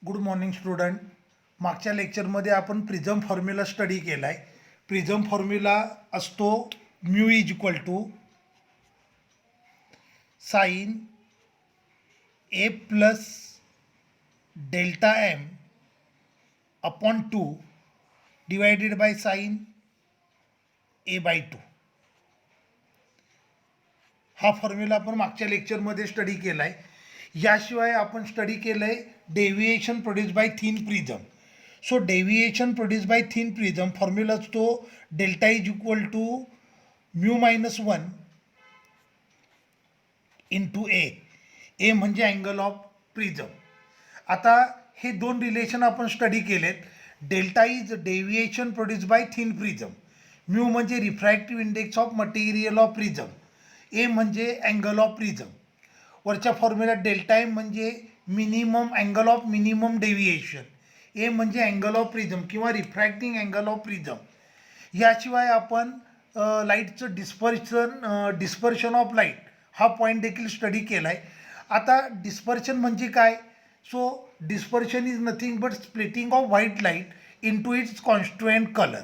Good morning student. मागच्या लेक्चरमध्ये आपण प्रिझम फॉर्म्युला स्टडी केला आहे. प्रिझम फॉर्म्युला असतो mu is equal to sine A plus delta m upon 2 divided by sine A by 2. हा formula आपण मागच्या लेक्चरमध्ये स्टडी केला आहे. याशिवाय आपण स्टडी केलं आहे deviation produce by thin prism. So deviation produce by thin prism formula असतो delta is equal to mu minus 1 into a. A म्हणजे अँगल ऑफ प्रिझम. आता हे दोन रिलेशन आपण स्टडी केलेत. Delta is deviation produce by thin prism, mu म्हणजे refractive index of material of prism, a म्हणजे angle of prism. वरच्या फॉर्म्युल्यात डेल्टा एम म्हणजे minimum angle of minimum deviation, a म्हणजे अँगल ऑफ प्रिझम किंवा refracting angle of prism. याशिवाय आपण लाईटचं डिस्पर्शन ऑफ लाईट हा पॉईंट देखील स्टडी केला आहे. आता डिस्पर्शन म्हणजे काय? So dispersion is nothing but splitting of white light into its constituent colour.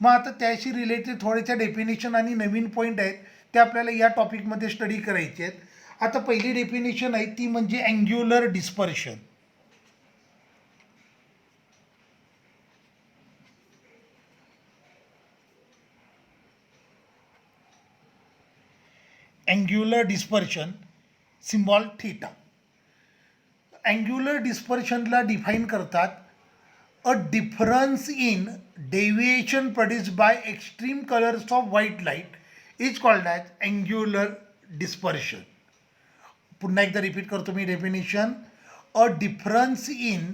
मग आता त्याशी रिलेटेड थोड्याशा डेफिनेशन आणि नवीन पॉईंट आहेत ते आपल्याला या टॉपिकमध्ये स्टडी करायचे आहेत. आता पहिली डेफिनेशन आहे ती म्हणजे angular dispersion. Angular dispersion symbol theta. Angular डिस्पर्शनला डिफाईन करतात a difference in deviation produce by extreme colours of white light is called as angular dispersion. पुन्हा एकदा रिपीट करतो मी definition. A difference in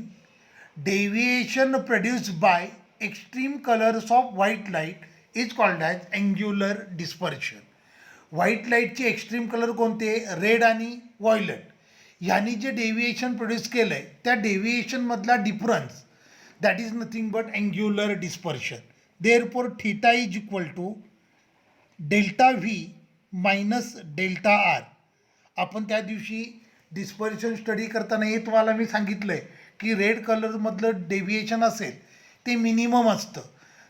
deviation produce by extreme colours of white light is called as angular dispersion. White लाईटचे extreme colour कोणते? Red आणि violet. ह्यांनी जे deviation produce केलं आहे त्या डेव्हिएशनमधला difference that is nothing but angular dispersion. Therefore theta is equal to delta v minus delta r. आपण त्या दिवशी डिस्पर्शन स्टडी करताना हे तुम्हाला मी सांगितलं आहे की रेड कलरमधलं डेव्हिएशन असेल ते मिनिमम असतं,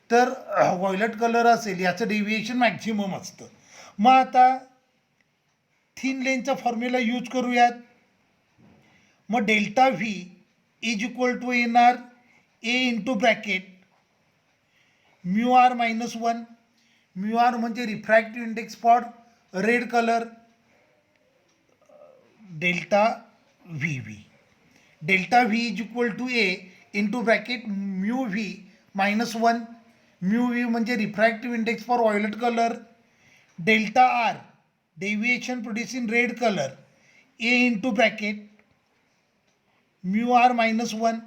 तर व्हायलेट कलर असेल याचं डेव्हिएशन मॅक्झिमम असतं. मग आता थिन लेनचा फॉर्म्युला यूज करूयात. मग delta v is equal to येणार a into bracket mu r minus 1. Mu r म्हणजे refractive index for red colour, delta v v. Delta v is equal to a into bracket mu V minus 1. Mu v म्हणजे refractive index for violet colour, delta r deviation produce in red colour, a into bracket mu r minus 1.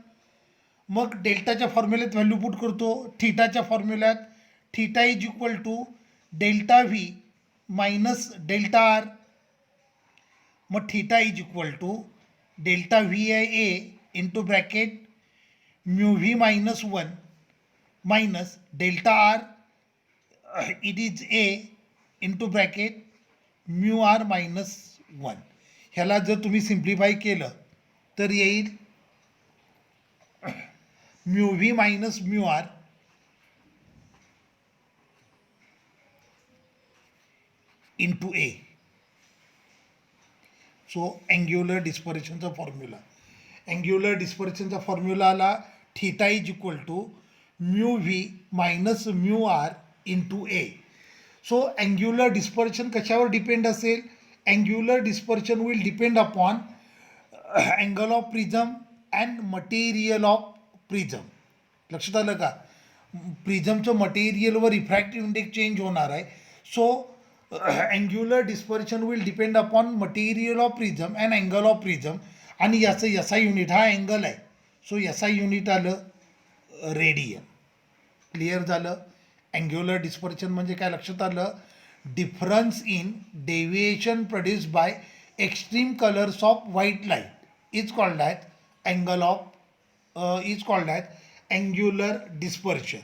मग डेल्टाच्या फॉर्म्युल्यात value put करतो. थीटाच्या फॉर्म्युल्यात theta is equal to delta v minus delta r. मग theta is equal to delta v आहे a into bracket mu V minus 1 minus delta r it is a into bracket mu r minus 1. ह्याला जर तुम्ही simplify केलं तर येईल mu V minus mu r into a. So angular डिस्पर्शनचा formula. Angular डिस्पर्शनचा formula आला theta is equal to mu V minus mu r into a. So angular dispersion कशावर डिपेंड असेल? Angular dispersion will depend upon angle of prism and material of prism. लक्षात आलं का? प्रिझमचं मटेरियलवर refractive index change होणार आहे. So angular dispersion will depend upon material of prism and angle of prism. आणि याचं S I unit हा angle आहे. So S I unit आलं रेडियन. क्लिअर झालं? अँग्युलर डिस्पर्शन म्हणजे काय लक्षात आलं? Difference in deviation produce by extreme colours of white light is called as angle of is called as angular dispersion.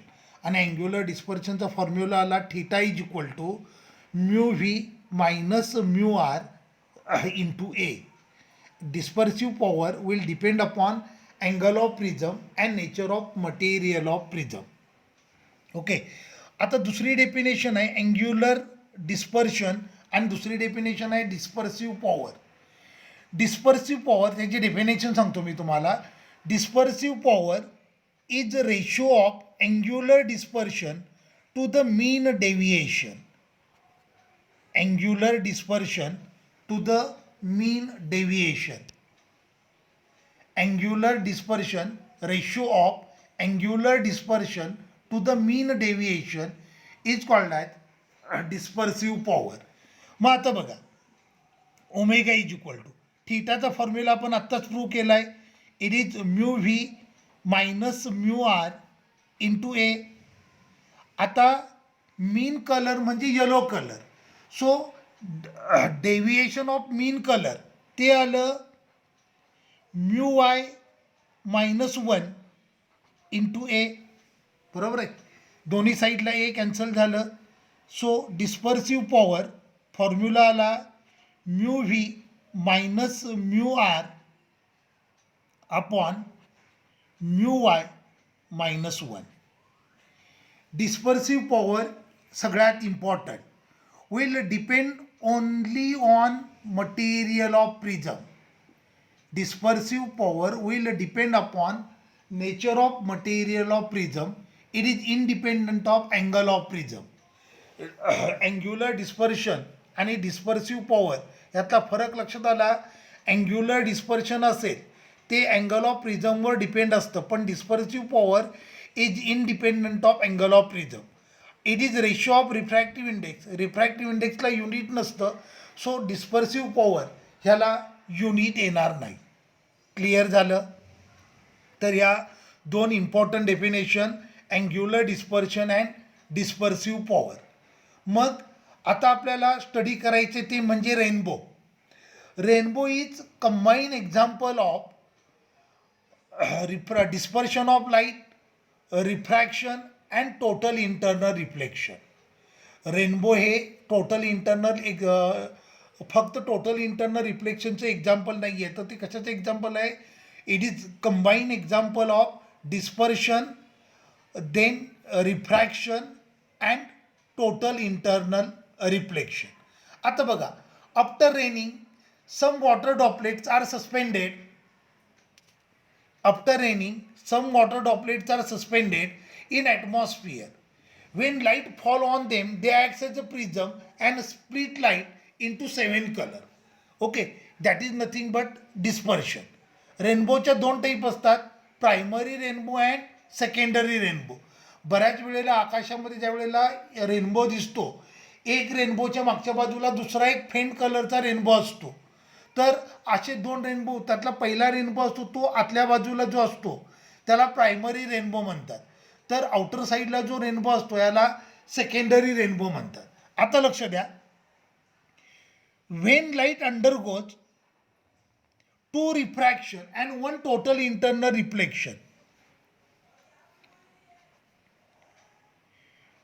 आणि angular डिस्पर्शनचा फॉर्म्युला आला theta is equal to mu V minus mu r into A. dispersive power will depend upon angle of prism and nature of material of prism. Okay, आता दुसरी definition आहे angular dispersion आणि दुसरी definition आहे dispersive power. Dispersive power त्याची definition सांगतो मी तुम्हाला. Dispersive power is ratio of angular dispersion to the mean deviation. Angular dispersion to the mean deviation. Angular dispersion ratio of angular dispersion to the mean deviation is called as dispersive power. मग आता बघा, omega is equal to थीटाचा formula आपण आत्ताच prove केला आहे. It is mu V minus mu r into a. आता मीन colour म्हणजे yellow colour, so deviation of mean colour ते आलं mu Y minus 1 into A. बरोबर आहे, दोन्ही साईडला ए कॅन्सल झालं. सो डिस्पर्सिव्ह पॉवर फॉर्म्युला आला mu V minus mu R upon mu Y minus 1. Dispersive power सगळ्यात important will depend only on material of prism. Dispersive power will depend upon nature of material of prism. It is independent of angle of prism. Angular dispersion आणि डिस्पर्सिव्ह power यातला फरक लक्षात आला. Angular dispersion असेल ते angle of प्रिझमवर depend असतं, पण dispersive power is independent of angle of prism. It is ratio of refractive index. Refractive इंडेक्सला युनिट नसतं, सो डिस्पर्सिव्ह पॉवर ह्याला युनिट येणार नाही. क्लिअर झालं. तर या दोन important definition angular dispersion and dispersive power. मग आता आपल्याला स्टडी करायचे ते म्हणजे rainbow. Rainbow is combine example of dispersion of light, refraction and total internal reflection. Rainbow हे टोटल इंटरनल एक फक्त टोटल इंटरनल रिफ्लेक्शनचं एक्झाम्पल नाही आहे, तर ते कशाचं एक्झाम्पल आहे. It is combine example of dispersion, then refraction and total internal reflection. आता बघा, after raining some water droplets are suspended. After raining, some water droplets are suspended in atmosphere. When light fall on them, they act as a prism and split light into 7 color. Okay, that is nothing but dispersion. रेनबोच्या दोन type असतात, primary rainbow and secondary rainbow. बऱ्याच वेळेला आकाशामध्ये ज्या वेळेला rainbow दिसतो, एक रेनबोच्या मागच्या बाजूला दुसरा एक फेंट कलरचा रेनबो असतो. तर असे दोन रेनबो, त्यातला पहिला रेनबो असतो तो आतल्या बाजूला जो असतो त्याला प्रायमरी रेनबो म्हणतात. तर आउटर साईडला जो रेनबो असतो याला सेकंडरी रेनबो म्हणतात. आता लक्ष द्या, when light undergoes 2 refraction and 1 total internal reflection.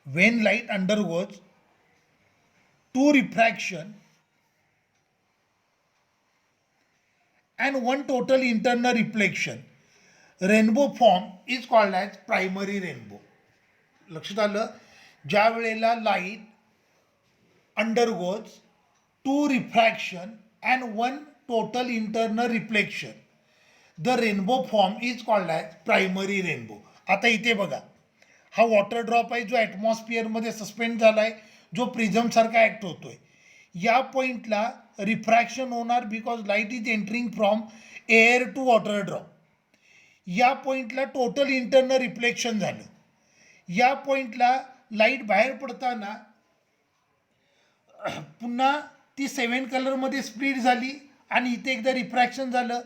When light undergoes 2 refraction and 1 total internal reflection, rainbow form is called as primary rainbow. लक्षात आलं. ज्या वेळेला light undergoes 2 refraction and 1 total internal reflection, the rainbow form is called as primary rainbow. आता इथे बघा, हा water drop आहे जो ॲटमॉस्फिअरमध्ये सस्पेंड झाला आहे, जो प्रिझमसारखा ॲक्ट होतो आहे. या पॉईंटला रिफ्रॅक्शन होणार because light is entering from air to water drop. या पॉईंटला टोटल इंटरनल रिफ्लेक्शन झालं. या पॉईंटला लाईट बाहेर पडताना पुन्हा ती 7 कलरमध्ये स्प्लिट झाली आणि इथे एकदा रिफ्रॅक्शन झालं.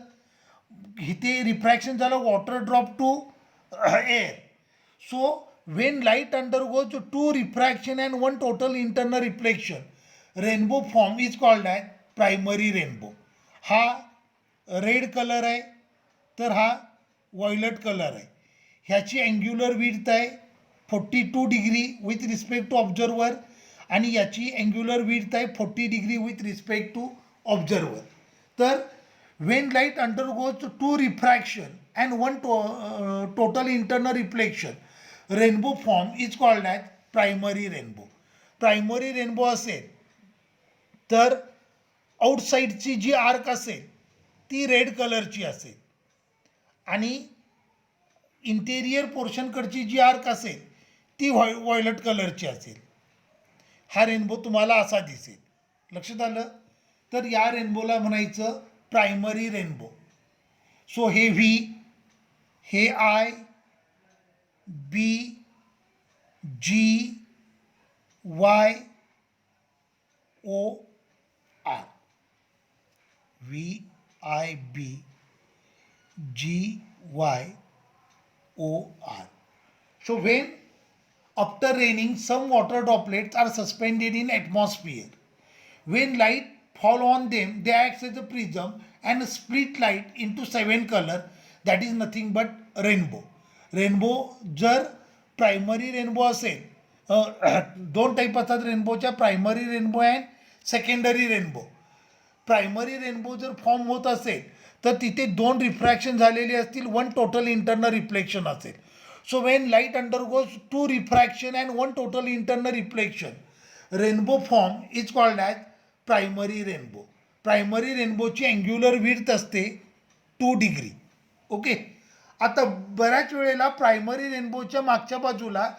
इथे रिफ्रॅक्शन झालं water drop to air. So when light undergoes 2 refraction and 1 total internal reflection, rainbow form is called as primary rainbow. हा रेड कलर आहे, तर हा व्हायलेट कलर आहे. ह्याची अँग्युलर विड्थ आहे 42 degree with respect to observer आणि याची angular width आहे 40 degree with respect to observer. तर When light undergoes two refraction and one total internal reflection, rainbow form is called as primary rainbow. Primary rainbow असेल तर आउटसाईडची जी arc असेल ती red कलरची असेल आणि इंटेरियर पोर्शनकडची जी आर्क असेल ती व्हायलट कलरची असेल. हा रेनबो तुम्हाला असा दिसेल. लक्षात आलं. तर या रेनबोला म्हणायचं प्रायमरी रेनबो. सो हे व्ही, हे I, B, G, Y, O, R. V, I, B, G, Y, O, R. So when after raining some water droplets are suspended in atmosphere. When light fall on them they act as a prism and split light into 7 color, that is nothing but rainbow. Rainbow जर primary rainbow असेल, दोन type असतात रेनबोच्या, primary rainbow and secondary rainbow. Primary rainbow जर form होत असेल तर तिथे दोन रिफ्रॅक्शन झालेले असतील, वन टोटल इंटरनल रिफ्लेक्शन असेल. So when light undergoes two refraction and one total internal reflection, rainbow form is called as primary rainbow. Primary रेनबोची अँग्युलर विड्थ असते 2 डिग्री. ओके. आता बऱ्याच वेळेला प्रायमरी रेनबोच्या मागच्या बाजूला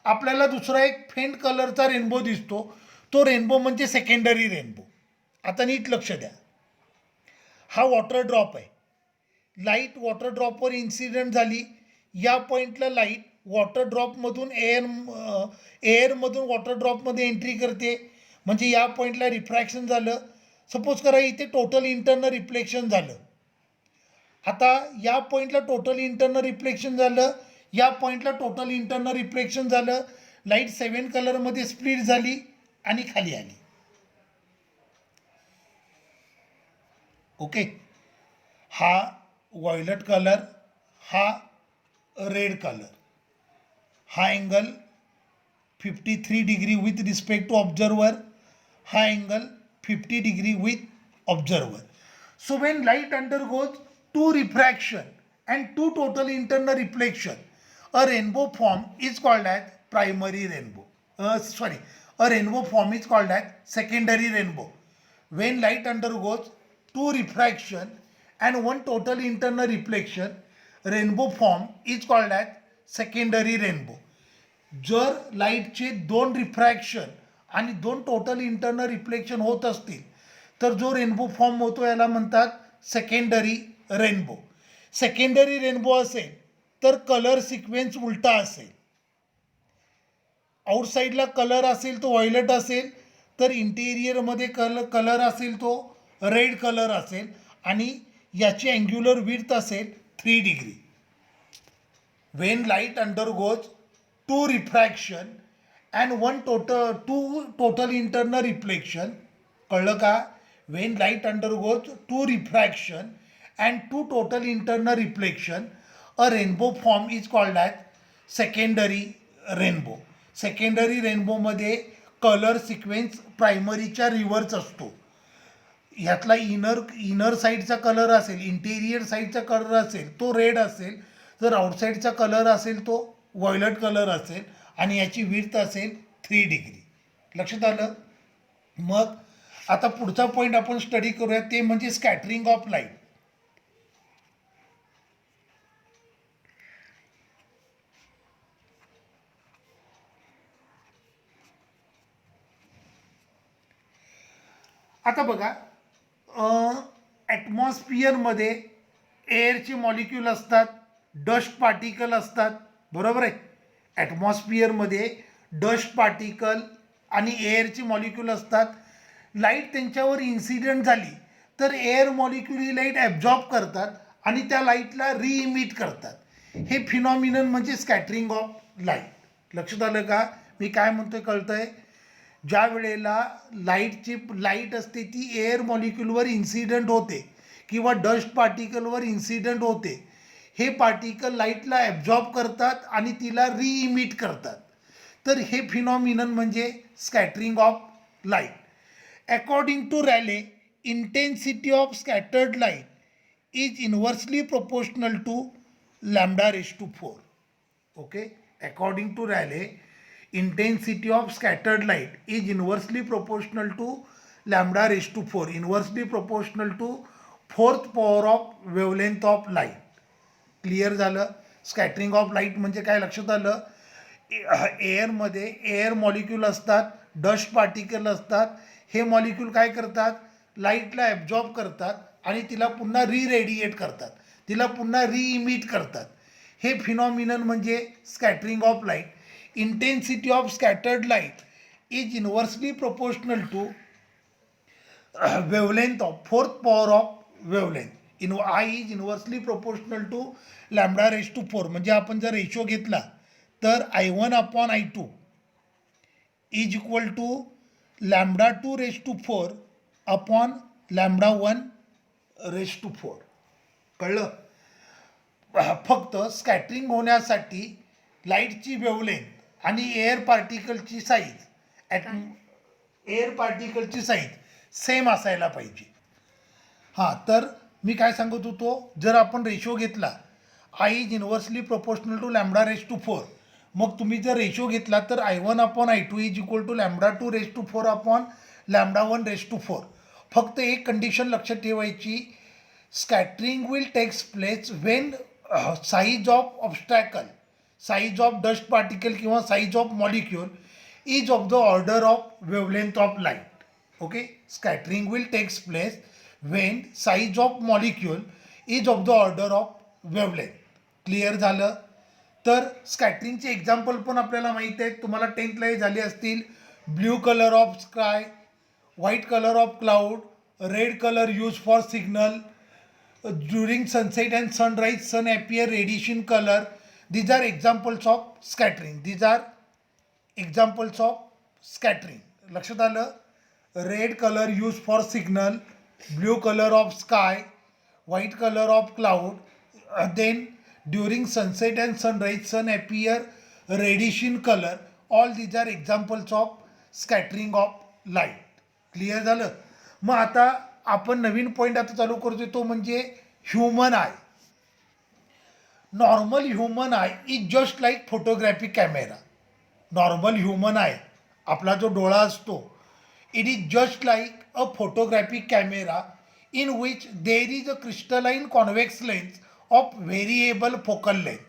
आपल्याला दुसरा एक फेंट कलरचा रेनबो दिसतो. तो रेनबो म्हणजे सेकंडरी रेनबो. आता नीट लक्ष द्या. हा वॉटर ड्रॉप आहे. लाईट वॉटर ड्रॉपवर इन्सिडेंट झाली. या पॉईंटला लाईट वॉटर ड्रॉपमधून एअरमधून वॉटर ड्रॉपमध्ये एंट्री करते, म्हणजे या पॉईंटला रिफ्रॅक्शन झालं. सपोज करा इथे टोटल इंटरनल रिफ्लेक्शन झालं. आता या पॉईंटला टोटल इंटरनल रिफ्लेक्शन झालं, या पॉईंटला टोटल इंटरनल रिफ्लेक्शन झालं. लाईट 7 कलरमध्ये स्प्लिट झाली आणि खाली आली. ओके. हा व्हायलट कलर, हा रेड कलर. हा angle 53 degree with respect to observer, हा angle 50 degree with observer. So when light undergoes two refraction and two total internal reflection, a rainbow form is called as primary rainbow. a rainbow form is called as secondary rainbow. When light undergoes two refraction and one total internal reflection, rainbow form is called as secondary rainbow. जर लाईटचे 2 refraction आणि 2 total internal reflection होत असतील तर जो rainbow form होतो याला म्हणतात सेकंडरी रेनबो. सेकंडरी रेनबो असेल तर कलर सिक्वेन्स उलटा असेल. आउटसाईडला कलर असेल तो व्हायलट असेल, तर इंटेरियरमध्ये कलर असेल तो रेड कलर असेल आणि याची अँग्युलर विड्थ असेल 3 degree. When light undergoes two refraction and two total internal reflection, कळलं का? When light undergoes two refraction and two total internal reflection, a rainbow form is called as secondary rainbow. Secondary रेनबोमध्ये colour sequence प्रायमरीच्या reverse असतो. ह्यातला inner साईडचा colour असेल, interior साईडचा colour असेल तो रेड असेल, जर आउटसाईडचा कलर असेल तो व्हायलट कलर असेल आणि याची विड्थ असेल 3 डिग्री. लक्षात आलं. मग आता पुढचा पॉईंट आपण स्टडी करूया, ते म्हणजे स्कॅटरिंग ऑफ लाईट. आता बघा, ॲटमॉस्फिअरमध्ये एअरचे मॉलिक्यूल असतात, डस्ट पार्टिकल असतात, बरोबर आहे. ॲटमॉस्फिअरमध्ये डस्ट पार्टिकल आणि एअरचे मॉलिक्यूल असतात. लाईट त्यांच्यावर इन्सिडेंट झाली तर एअर मॉलिक्यूल ही लाईट ॲब्झॉर्ब करतात आणि त्या लाईटला रिइमिट करतात. हे फिनॉमिनन म्हणजे स्कॅटरिंग ऑफ लाईट. लक्षात आलं का मी काय म्हणतोय? कळतंय. ज्या वेळेला लाईट असते ती एअर मॉलिक्यूलवर इन्सिडेंट होते किंवा डस्ट पार्टिकलवर इन्सिडेंट होते, हे पार्टिकल लाईटला ॲब्झॉर्ब करतात आणि तिला रिइमिट करतात. तर हे फिनॉमिनन म्हणजे scattering of light. According to Rayleigh, intensity of scattered light is inversely proportional to lambda raised to 4. Okay, according to Rayleigh, intensity of scattered light is inversely proportional to lambda raised to 4, inversely proportional to fourth power of wavelength of light. Clear झालं. Scattering of light म्हणजे काय लक्षात आलं, एअरमध्ये air molecule असतात, dust particle असतात. हे molecule काय करतात, लाईटला ॲब्झॉर्ब करतात आणि तिला पुन्हा रेडिएट करतात, तिला पुन्हा इमिट करतात. हे फिनॉमिनन म्हणजे scattering of light. Intensity of scattered light is inversely proportional to wavelength of fourth power of wavelength. I is inversely proportional to lambda raised to 4. म्हणजे आपण जर रेशो घेतला तर I1 upon I2 is equal to lambda 2 raised to 4 upon lambda 1 raised to 4. कळलं. फक्त scattering होण्यासाठी लाईटची wavelength आणि एअर पार्टिकलची साईज सेम असायला पाहिजे. हां, तर मी काय सांगत होतो, जर आपण रेशो घेतला I is inversely proportional to lambda raise to 4, मग तुम्ही जर रेशो घेतला तर I1 upon I2 is equal to lambda 2 raise to 4 upon lambda 1 raise to 4. फक्त एक कंडिशन लक्षात ठेवायची, scattering will takes place when size of obstacle, size of dust particle किंवा size of molecule is of the order of wavelength of light. Okay, scattering will takes place when size of molecule is of the order of wavelength. Clear झालं. तर स्कॅटरिंगचे example पण आपल्याला माहीत आहेत, तुम्हाला 10th झाले असतील. Blue colour of sky, white colour of cloud, red colour use for signal, during sunset and sunrise sun appear radiation colour. These are examples of scattering. These are examples of scattering. लक्षात आलं. Red colour use for signal, blue colour of sky, white color of cloud, then during sunset and sunrise sun appear radiation color. All these are examples of scattering of light. Clear झालं. मग आता आपण नवीन point आता चालू करतोय, तो म्हणजे human I. Normal human eye is just like photographic camera. Normal human I, आपला जो डोळा असतो, it is just like a photographic camera in which there is a crystalline convex lens of variable focal length.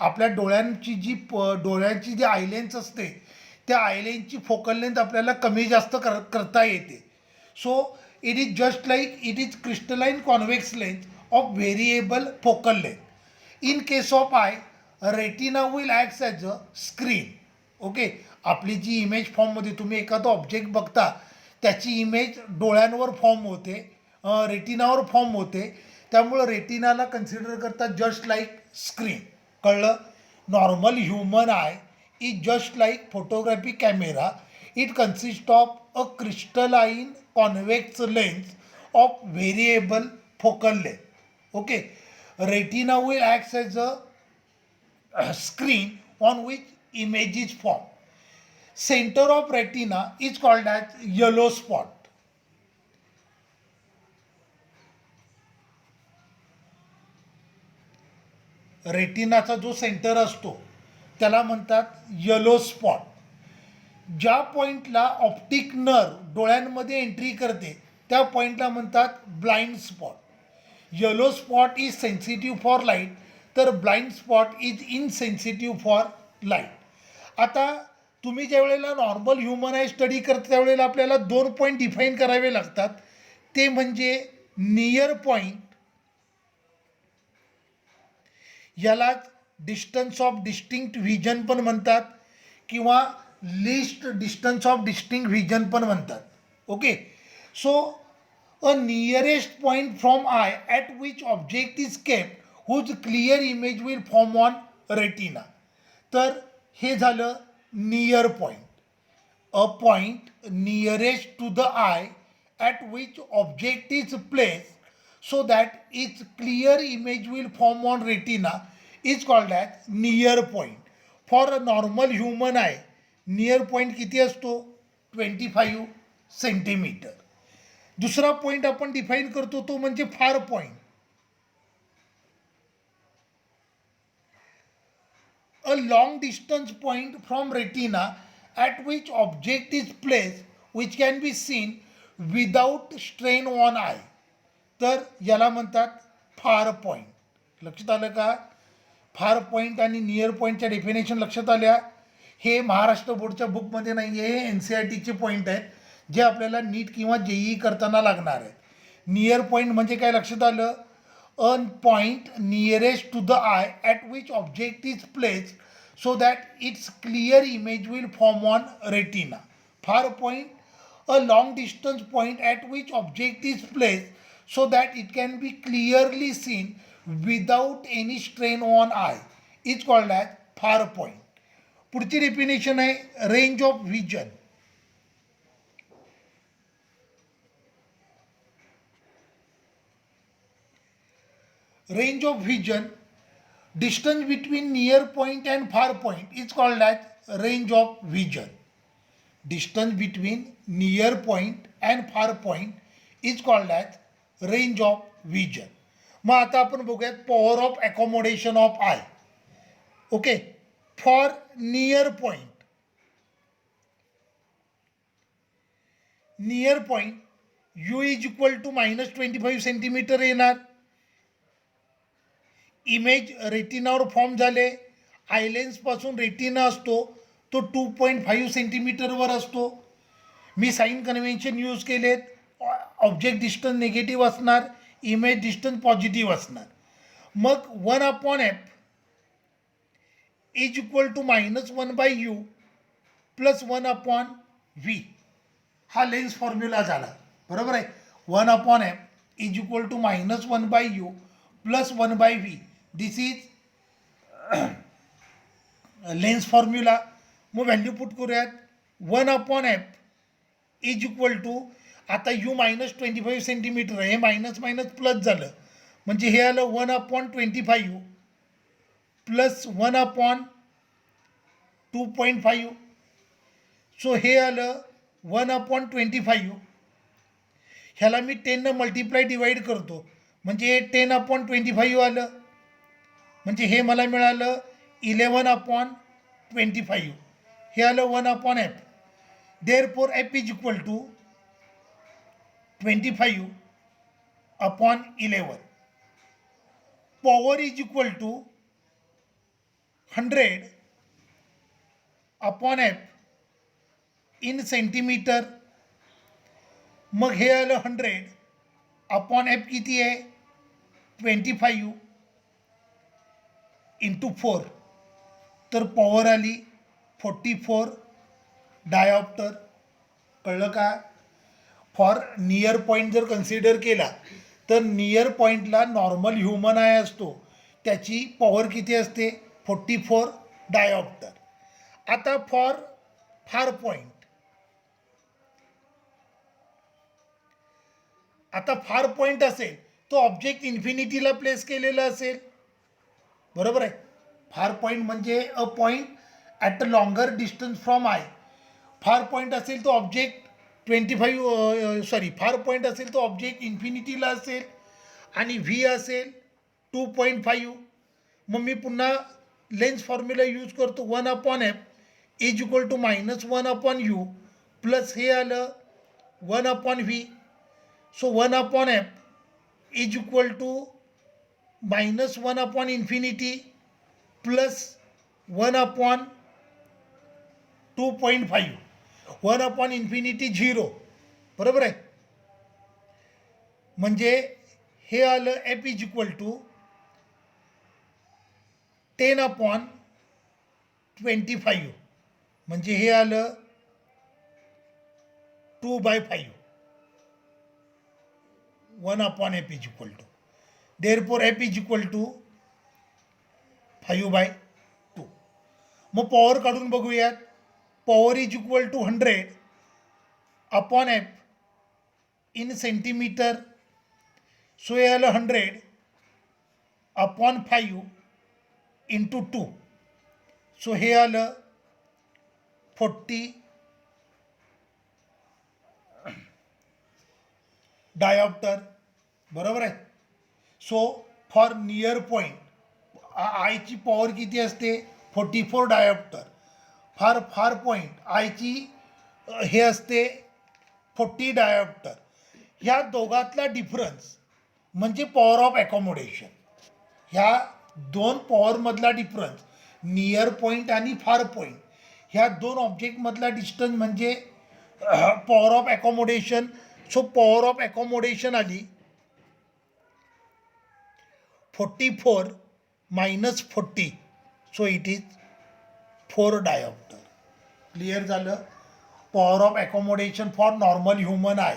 आपल्या डोळ्यांची जी आयलेन्स असते, त्या आयलेन्सची focal length आपल्याला कमी जास्त करता येते. So it is just like it is crystalline convex lens of variable focal length. In case of I, retina will act as a screen. Okay, आपली जी इमेज फॉर्ममध्ये तुम्ही एखादा ऑब्जेक्ट बघता, त्याची इमेज डोळ्यांवर फॉर्म होते, रेटिनावर फॉर्म होते. त्यामुळं रेटिनाला कन्सिडर करतात जस्ट लाईक स्क्रीन. कळलं. Normal human eye is just like photographic camera. It consist of a crystalline convex lens of variable focal length. Okay, retina will act as a screen on which image is formed. Center of retina is called as yellow spot. रेटिनाचा जो centre असतो त्याला म्हणतात yellow spot. ज्या पॉईंटला optic nerve डोळ्यांमध्ये entry करते त्या पॉईंटला म्हणतात blind spot. Yellow spot is sensitive for light, तर blind spot is insensitive for light. आता तुम्ही ज्या वेळेला नॉर्मल ह्युमन आय स्टडी करता त्यावेळेला आपल्याला 2 पॉईंट डिफाईन करावे लागतात. ते म्हणजे नियर पॉईंट, यालाच डिस्टन्स ऑफ डिस्टिंक्ट व्हिजन पण म्हणतात किंवा least distance of distinct vision पण म्हणतात. Okay, so a nearest point from eye at which object is kept whose clear image will form on retina. तर हे झालं near point. A point nearest to the eye at which object is place so that its clear image will form on retina is called as near point. For a normal human eye, near point किती असतो? 25 centimetre. दुसरा point आपण define करतो तो म्हणजे फार point. a long distance point from retina at which object is placed which can be seen without strain on eye. तर याला म्हणतात फार पॉईंट. लक्षात आलं का? फार पॉईंट आणि नियर पॉईंटच्या डेफिनेशन लक्षात आल्या. हे महाराष्ट्र बोर्डच्या बुकमध्ये नाही आहे, हे NCERTचे पॉईंट आहेत जे आपल्याला नीट किंवा JEE करताना लागणार आहेत. नियर पॉईंट म्हणजे काय लक्षात आलं? A point nearest to the eye at which object is placed so that its clear image will form on retina. Far point, a long distance point at which object is placed so that it can be clearly seen without any strain on eye is called as far point. पुढची definition आहे range of vision. Range of vision, distance between near point and far point is called as range of vision. Distance between near point and far point is called as range of vision. मग आता आपण बघूयात power of accommodation of eye. Okay, for near point, near point u is equal to -25 centimetre येणार. Image रेटिनावर form झाले. आयलेन्सपासून retina असतो तो 2.5 सेंटीमीटरवर असतो. मी साईन कन्व्हेन्शन यूज केलेत. ऑब्जेक्ट डिस्टन्स निगेटिव्ह असणार, इमेज डिस्टन्स पॉझिटिव्ह असणार. मग 1/f is equal to -1/u plus 1/v हा लेन्स फॉर्म्युला झाला. बरोबर आहे. 1/f is equal to -1/u plus 1/v. This is lens formula. मग व्हॅल्यू पुट करूयात. 1/f इज इक्वल टू, आता u -25 सेंटीमीटर आहे, हे मायनस मायनस प्लस झालं म्हणजे हे आलं 1/25 प्लस 1/2.5. सो हे आलं 1/25. ह्याला मी 10 मल्टिप्लाय डिवाईड करतो म्हणजे हे 10/25 आलं. म्हणजे हे मला मिळालं 11/25. हे आलं 1/f. Therefore f is equal to 25/11. Power is equal to 100/f in centimetre. मग हे आलं 100/f किती आहे? 25 इंटू 4. तर पॉवर आली 44 डायऑप्टर. कळलं का? फॉर नियर पॉईंट जर कन्सिडर केला तर नियर पॉईंटला नॉर्मल ह्युमन आय असतो, त्याची पॉवर किती असते? 44 डायऑप्टर. आता फॉर फार पॉईंट, आता फार पॉईंट असेल तो ऑब्जेक्ट इन्फिनिटीला प्लेस केलेला असेल. बरोबर आहे. फार पॉईंट म्हणजे a point at a longer distance from I. फार पॉईंट असेल तो ऑब्जेक्ट फार पॉईंट असेल तो ऑब्जेक्ट इन्फिनिटीला असेल आणि व्ही असेल 2.5. मग मी पुन्हा लेन्स फॉर्म्युला यूज करतो. 1/f is equal to -1/u plus हे आलं 1/v. So 1/f is equal to -1/∞ plus 1/2.5. 1/∞ 0. बरोबर आहे. म्हणजे हे आलं f इज इक्वल टू 10/25. म्हणजे हे आलं 2/5. 1/f is equal to, therefore f is equal to 5/2. मग पॉवर काढून बघूयात. Power is equal to 100/f in centimetre. So हे आलं 100/5 इंटू 2. सो हे आलं 40 डायऑप्टर. बरोबर आहे. सो फॉर नियर पॉईंट आयची पॉवर किती असते? 44 डायोप्टर. फार पॉईंट आयची हे असते 40 डायोप्टर. ह्या दोघातला डिफरन्स म्हणजे पॉवर ऑफ ॲकोमोडेशन. ह्या दोन पॉवरमधला डिफरन्स, नियर पॉईंट आणि फार पॉईंट, ह्या दोन ऑब्जेक्टमधला डिस्टन्स म्हणजे power of accommodation. So power of accommodation आली 44 minus 40, so it is 4 dioptre. Clear झालं. Power of accommodation for normal human eye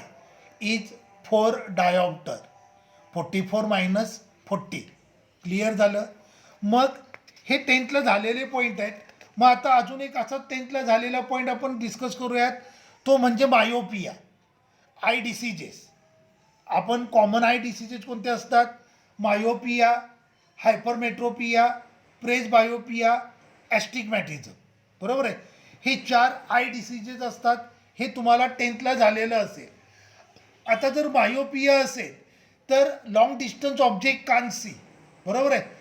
is 4 dioptre. 44 minus 40. Clear झालं. मग हे 10th झालेले पॉईंट आहेत. मग आता अजून एक असा 10th झालेला पॉईंट आपण डिस्कस करूयात, तो म्हणजे मायोपिया. Eye diseases. आपण कॉमन आय डिसीजेस कोणते असतात? Myopia, hypermetropia, presbyopia, astigmatism. बरोबर आहे. हे 4 आय डिसीजेस असतात. हे तुम्हाला 10th झालेलं असेल. आता जर मायोपिया असेल तर लॉंग डिस्टन्स ऑब्जेक्ट कान सी. बरोबर आहे.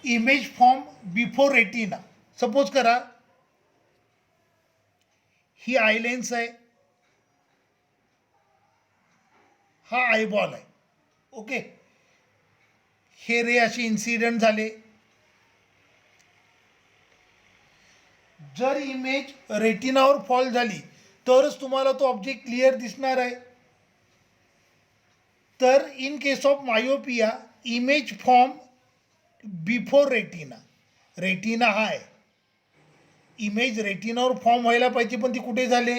Image form before retina. Suppose करा ही आय लेन्स आहे, हा आयबॉल आहे. ओके. हे रे असे इन्सिडेंट झाले. जर इमेज रेटिनावर फॉल झाली तरच तुम्हाला तो ऑब्जेक्ट क्लिअर दिसणार आहे. तर in case of myopia image form before retina. Retina हा आहे, इमेज रेटिनावर फॉर्म व्हायला पाहिजे, पण ती कुठे झाले?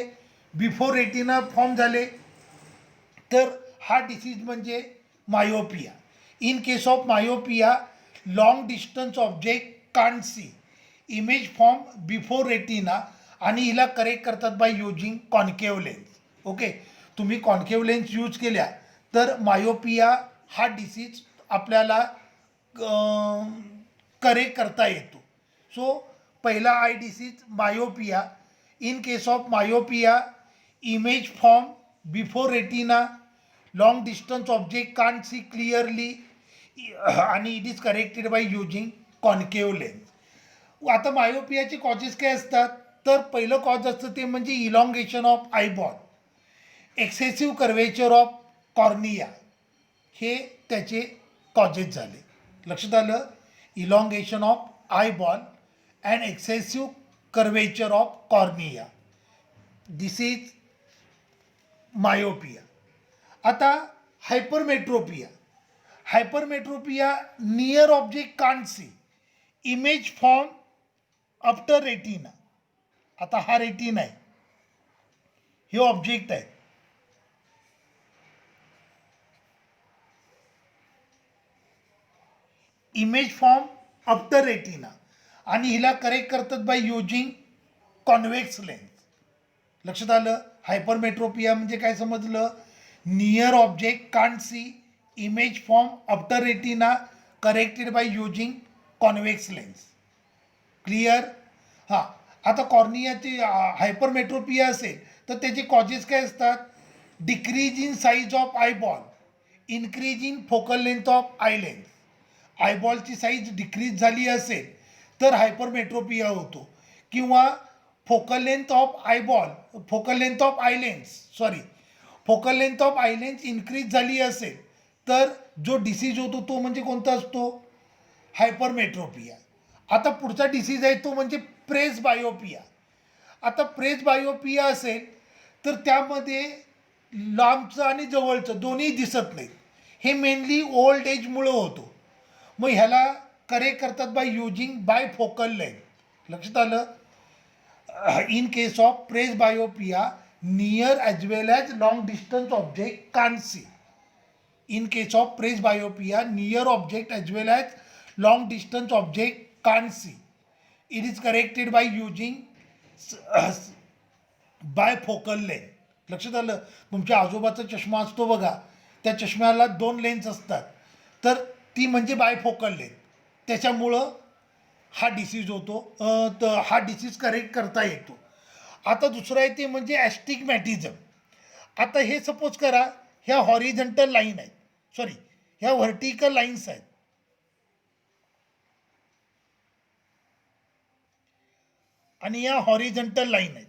बिफोर रेटिना फॉर्म झाले. तर हा डिसीज म्हणजे myopia. In case of myopia long distance object can't see, image form before retina, आणि हिला करेक्ट करतात by using concave lens. Okay. तुम्ही कॉन्केव्ह लेन्स यूज केल्या तर मायोपिया हा डिसीज आपल्याला करेक्ट करता येतो. सो पहिला eye disease myopia. In case of myopia image form before retina, long distance object can't see clearly, आणि it is corrected by using concave lens. आता मायोपियाचे कॉजेस काय असतात? तर पहिलं कॉज असतं ते म्हणजे elongation of eyeball, excessive curvature of cornea. हे त्याचे कॉजेस झाले. लक्षात आलं. Elongation of eyeball and excessive curvature of cornea, this is myopia. आता hypermetropia. Hypermetropia near object can't see, image form after retina. आता हा रेटिना आहे, हे ऑब्जेक्ट आहे. इमेज फॉर्म आफ्टर रेटिना, आणि हिला करेक्ट करतात बाय युजिंग कॉन्व्हेक्स लेन्स. लक्षात आलं. हायपरमेट्रोपिया म्हणजे काय समजलं? Near object can't see, image form after retina, corrected by using convex lens. Clear. हां. आता कॉर्नियाचे हायपरमेट्रोपिया असेल तर त्याचे कॉजेस काय असतात? Decrease in size of eyeball, increase in focal length of eye lens. आयबॉलची साईज डिक्रीज झाली असेल तर हायपरमेट्रोपिया होतो. किंवा focal length of eyeball, focal length of eye lens, focal length of eye lens increase झाली असेल तर जो डिसीज होतो तो म्हणजे कोणता असतो? हायपरमेट्रोपिया. आता पुढचा डिसीज आहे तो म्हणजे प्रेस बायोपिया. आता प्रेस बायोपिया असेल तर त्यामध्ये लांबचं आणि जवळचं दोन्ही दिसत नाहीत. हे मेनली ओल्ड एजमुळं होतो. मग ह्याला करेक्ट करतात by using by focal length. लक्षात आलं. In case of presbyopia near as well as long distance object can't see. In case of presbyopia near object as well as long distance object can't see, it is corrected by using by focal length. लक्षात आलं. तुमच्या आजोबाचा चष्मा असतो बघा, त्या चष्म्याला 2 lens असतात, तर ती म्हणजे बायफोकल लेन्थ. त्याच्यामुळं हा डिसीज होतो. तर हा डिसीज करेक्ट करता येतो. आता दुसरं आहे ते म्हणजे ॲस्टिग्मॅटिझम. आता हे सपोज करा ह्या हॉरिझंटल लाईन आहेत, ह्या व्हर्टिकल लाईन्स आहेत. आणि या हॉरिझॉन्टल लाईन आहेत.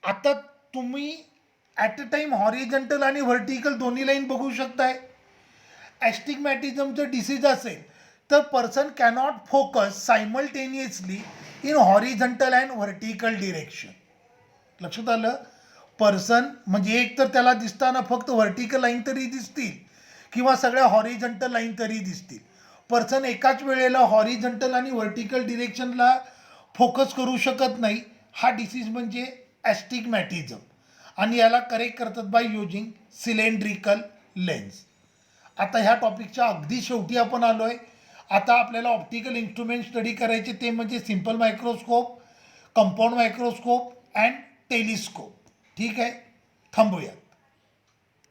आता तुम्ही ॲट अ टाइम हॉरिझॉन्टल आणि व्हर्टिकल दोन्ही लाईन बघू शकताय. ॲस्टिग्मॅटिझमचं डिसीज असेल तर person cannot focus simultaneously in horizontal and vertical direction. लक्षात आलं. पर्सन म्हणजे एक तर त्याला दिसताना फक्त व्हर्टिकल लाईन तरी दिसतील किंवा सगळ्या हॉरिझॉन्टल लाईन तरी दिसतील. पर्सन एकाच वेळेला हॉरिझॉन्टल आणि व्हर्टिकल डिरेक्शनला फोकस करू शकत नाही. हा डिसीज म्हणजे ॲस्टिग्मॅटिझम आणि याला करेक्ट करतात बाय युजिंग सिलेंड्रिकल लेन्स. आता ह्या टॉपिकच्या अगदी शेवटी आपण आलो आहे. आता आपल्याला ऑप्टिकल इन्स्ट्रुमेंट स्टडी करायचे ते म्हणजे simple microscope, compound microscope and telescope. ठीक आहे, थांबूया.